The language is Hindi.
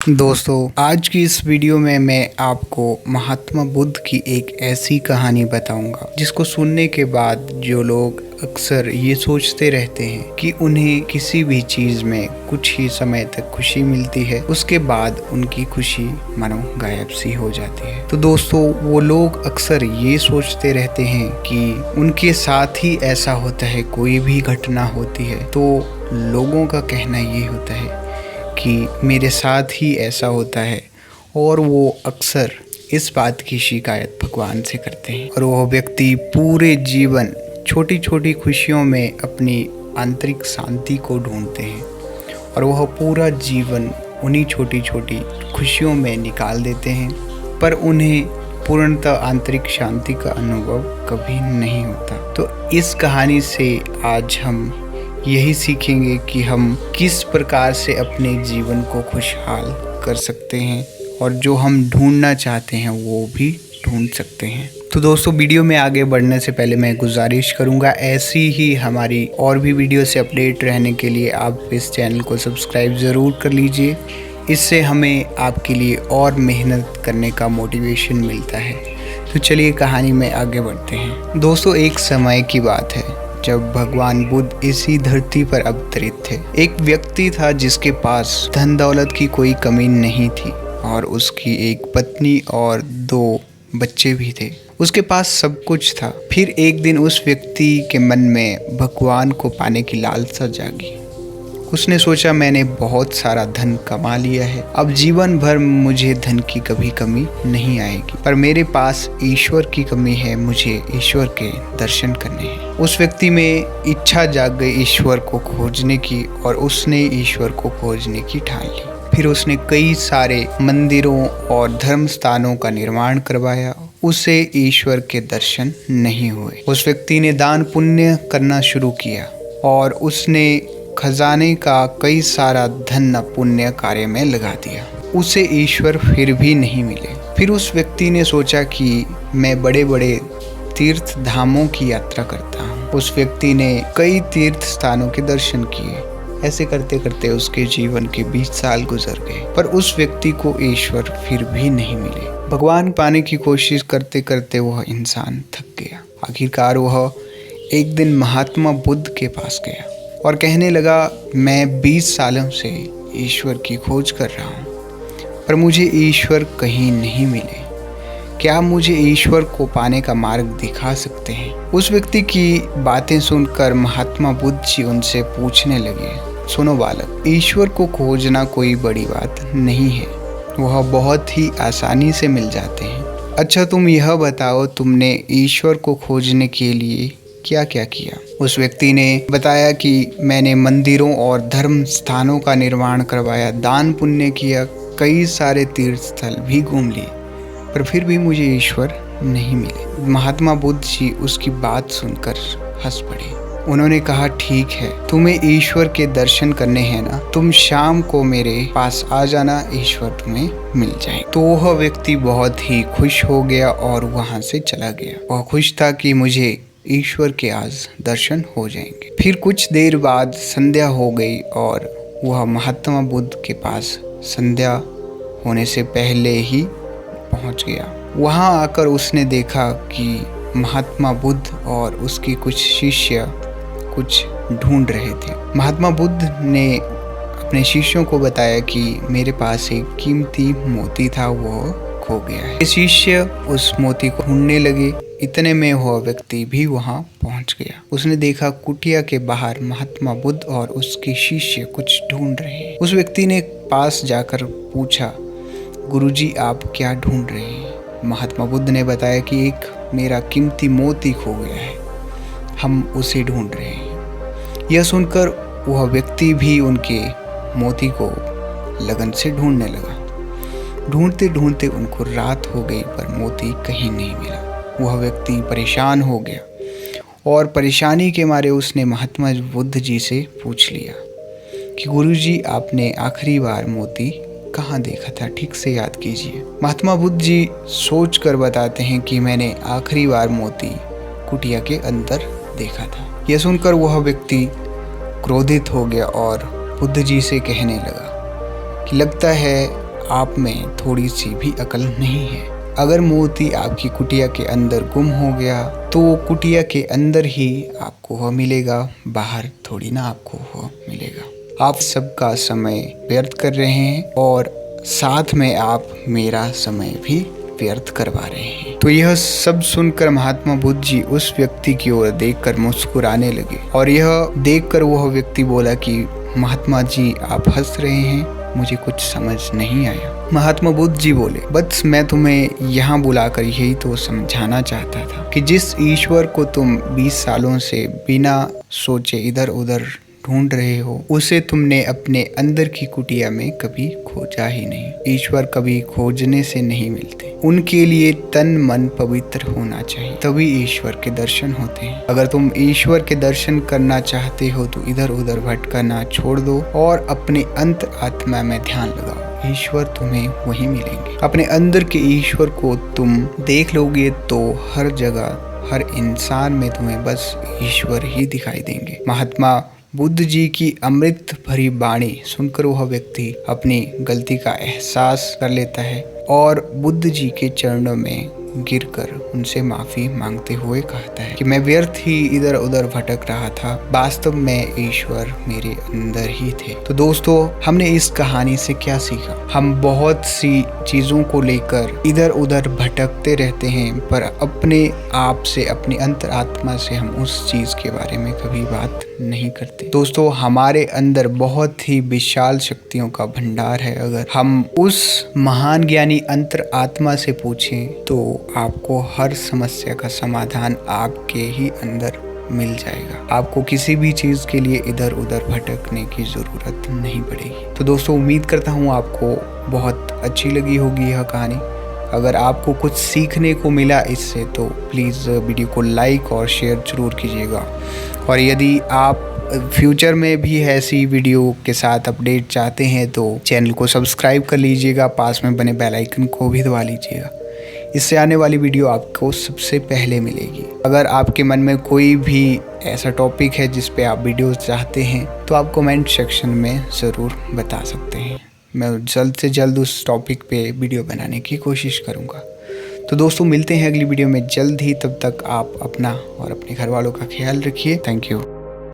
दोस्तों, आज की इस वीडियो में मैं आपको महात्मा बुद्ध की एक ऐसी कहानी बताऊंगा जिसको सुनने के बाद जो लोग अक्सर ये सोचते रहते हैं कि उन्हें किसी भी चीज में कुछ ही समय तक खुशी मिलती है, उसके बाद उनकी खुशी मानो गायब सी हो जाती है। तो दोस्तों, वो लोग अक्सर ये सोचते रहते हैं कि उनके साथ ही ऐसा होता है, कोई भी घटना होती है तो लोगों का कहना ये होता है कि मेरे साथ ही ऐसा होता है, और वो अक्सर इस बात की शिकायत भगवान से करते हैं। और वह व्यक्ति पूरे जीवन छोटी छोटी खुशियों में अपनी आंतरिक शांति को ढूंढते हैं और वह पूरा जीवन उन्हीं छोटी छोटी खुशियों में निकाल देते हैं, पर उन्हें पूर्णतः आंतरिक शांति का अनुभव कभी नहीं होता। तो इस कहानी से आज हम यही सीखेंगे कि हम किस प्रकार से अपने जीवन को खुशहाल कर सकते हैं और जो हम ढूंढना चाहते हैं वो भी ढूंढ सकते हैं। तो दोस्तों, वीडियो में आगे बढ़ने से पहले मैं गुजारिश करूंगा, ऐसी ही हमारी और भी वीडियो से अपडेट रहने के लिए आप इस चैनल को सब्सक्राइब ज़रूर कर लीजिए। इससे हमें आपके लिए और मेहनत करने का मोटिवेशन मिलता है। तो चलिए कहानी में आगे बढ़ते हैं। दोस्तों, एक समय की बात है जब भगवान बुद्ध इसी धरती पर अवतरित थे। एक व्यक्ति था जिसके पास धन दौलत की कोई कमी नहीं थी और उसकी एक पत्नी और 2 बच्चे भी थे। उसके पास सब कुछ था। फिर एक दिन उस व्यक्ति के मन में भगवान को पाने की लालसा जागी। उसने सोचा, मैंने बहुत सारा धन कमा लिया है, अब जीवन भर मुझे धन की कभी कमी नहीं आएगी, पर मेरे पास ईश्वर की कमी है, मुझे ईश्वर के दर्शन करने हैं। उस व्यक्ति में इच्छा जाग गई ईश्वर को खोजने की और उसने ईश्वर को खोजने की ठान ली। फिर उसने कई सारे मंदिरों और धर्म स्थानों का निर्माण करवाया। उसे ईश्वर के दर्शन नहीं हुए। उस व्यक्ति ने दान पुण्य करना शुरू किया और उसने खजाने का कई सारा धन पुण्य कार्य में लगा दिया। उसे ईश्वर फिर भी नहीं मिले। फिर उस व्यक्ति ने सोचा कि मैं बड़े बड़े तीर्थ धामों की यात्रा करता हूँ। उस व्यक्ति ने कई तीर्थ स्थानों के दर्शन किए। ऐसे करते करते उसके जीवन के 20 साल गुजर गए, पर उस व्यक्ति को ईश्वर फिर भी नहीं मिले। भगवान पाने की कोशिश करते करते वह इंसान थक गया। आखिरकार वह एक दिन महात्मा बुद्ध के पास गया और कहने लगा, मैं 20 सालों से ईश्वर की खोज कर रहा हूँ, पर मुझे ईश्वर कहीं नहीं मिले। क्या मुझे ईश्वर को पाने का मार्ग दिखा सकते हैं? उस व्यक्ति की बातें सुनकर महात्मा बुद्ध जी उनसे पूछने लगे, सुनो बालक, ईश्वर को खोजना कोई बड़ी बात नहीं है, वह बहुत ही आसानी से मिल जाते हैं। अच्छा, तुम यह बताओ, तुमने ईश्वर को खोजने के लिए क्या क्या किया? उस व्यक्ति ने बताया कि मैंने मंदिरों और धर्म स्थानों का निर्माण करवाया, दान पुण्य किया, कई सारे तीर्थ स्थल भी घूम लिए, पर फिर भी मुझे ईश्वर नहीं मिले। महात्मा बुद्ध जी उसकी बात सुनकर हंस पड़े। उन्होंने कहा, ठीक है, तुम्हें ईश्वर के दर्शन करने हैं ना, तुम शाम को मेरे पास आ जाना, ईश्वर तुम्हें मिल जाए। तो वह व्यक्ति बहुत ही खुश हो गया और वहां से चला गया। वह खुश था कि मुझे ईश्वर के आज दर्शन हो जाएंगे। फिर कुछ देर बाद संध्या हो गई और वह महात्मा बुद्ध के पास संध्या होने से पहले ही पहुंच गया। वहां आकर उसने देखा कि महात्मा बुद्ध और उसके कुछ शिष्य कुछ ढूंढ रहे थे। महात्मा बुद्ध ने अपने शिष्यों को बताया कि मेरे पास एक कीमती मोती था, वो खो गया है। शिष्य उस मोती को ढूंढने लगे। इतने में वह व्यक्ति भी वहां पहुंच गया। उसने देखा कुटिया के बाहर महात्मा बुद्ध और उसके शिष्य कुछ ढूंढ रहे हैं। उस व्यक्ति ने पास जाकर पूछा, गुरुजी, आप क्या ढूंढ रहे हैं? महात्मा बुद्ध ने बताया कि एक मेरा कीमती मोती खो गया है, हम उसे ढूंढ रहे हैं। यह सुनकर वह व्यक्ति भी उनके मोती को लगन से ढूंढने लगा। ढूंढते ढूंढते उनको रात हो गई, पर मोती कहीं नहीं मिला। वह व्यक्ति परेशान हो गया और परेशानी के मारे उसने महात्मा बुद्ध जी से पूछ लिया कि गुरुजी, आपने आखिरी बार मोती कहाँ देखा था? ठीक से याद कीजिए। महात्मा बुद्ध जी सोच कर बताते हैं कि मैंने आखिरी बार मोती कुटिया के अंदर देखा था। यह सुनकर वह व्यक्ति क्रोधित हो गया और बुद्ध जी से कहने लगा कि लगता है आप में थोड़ी सी भी अकल नहीं है। अगर मोती आपकी कुटिया के अंदर गुम हो गया तो वो कुटिया के अंदर ही आपको वह मिलेगा, बाहर थोड़ी ना आपको वह मिलेगा। आप सबका समय व्यर्थ कर रहे हैं और साथ में आप मेरा समय भी व्यर्थ करवा रहे हैं। तो यह सब सुनकर महात्मा बुद्ध जी उस व्यक्ति की ओर देखकर मुस्कुराने लगे और यह देखकर वह व्यक्ति बोला कि महात्मा जी आप हंस रहे हैं, मुझे कुछ समझ नहीं आया। महात्मा बुद्ध जी बोले, बस मैं तुम्हें यहाँ बुलाकर यही तो समझाना चाहता था कि जिस ईश्वर को तुम 20 सालों से बिना सोचे इधर उधर ढूंढ रहे हो, उसे तुमने अपने अंदर की कुटिया में कभी खोजा ही नहीं। ईश्वर कभी खोजने से नहीं मिलते, उनके लिए तन मन पवित्र होना चाहिए, तभी ईश्वर के दर्शन होते हैं। अगर तुम ईश्वर के दर्शन करना चाहते हो तो इधर उधर भटकना छोड़ दो और अपने अंत आत्मा में ध्यान लगाओ, ईश्वर तुम्हें वहीं मिलेंगे। अपने अंदर के ईश्वर को तुम देख लोगे तो हर जगह हर इंसान में तुम्हें बस ईश्वर ही दिखाई देंगे। महात्मा बुद्ध जी की अमृत भरी वाणी सुनकर वह व्यक्ति अपनी गलती का एहसास कर लेता है और बुद्ध जी के चरणों में गिरकर उनसे माफी मांगते हुए कहता है कि मैं व्यर्थ ही इधर उधर भटक रहा था, वास्तव में ईश्वर मेरे अंदर ही थे। तो दोस्तों, हमने इस कहानी से क्या सीखा? हम बहुत सी चीजों को लेकर इधर उधर भटकते रहते हैं, पर अपने आप से, अपनी अंतरात्मा से हम उस चीज के बारे में कभी बात नहीं करते। दोस्तों, हमारे अंदर बहुत ही विशाल शक्तियों का भंडार है। अगर हम उस महान ज्ञानी अंतरात्मा से पूछें तो आपको हर समस्या का समाधान आपके ही अंदर मिल जाएगा। आपको किसी भी चीज़ के लिए इधर उधर भटकने की ज़रूरत नहीं पड़ेगी। तो दोस्तों, उम्मीद करता हूँ आपको बहुत अच्छी लगी होगी यह कहानी। अगर आपको कुछ सीखने को मिला इससे तो प्लीज़ वीडियो को लाइक और शेयर ज़रूर कीजिएगा। और यदि आप फ्यूचर में भी ऐसी वीडियो के साथ अपडेट चाहते हैं तो चैनल को सब्सक्राइब कर लीजिएगा, पास में बने बेल आइकन को भी दबा लीजिएगा। इससे आने वाली वीडियो आपको सबसे पहले मिलेगी। अगर आपके मन में कोई भी ऐसा टॉपिक है जिस पे आप वीडियो चाहते हैं तो आप कमेंट सेक्शन में ज़रूर बता सकते हैं। मैं जल्द से जल्द उस टॉपिक पे वीडियो बनाने की कोशिश करूँगा। तो दोस्तों, मिलते हैं अगली वीडियो में जल्द ही। तब तक आप अपना और अपने घर वालों का ख्याल रखिए। Thank you.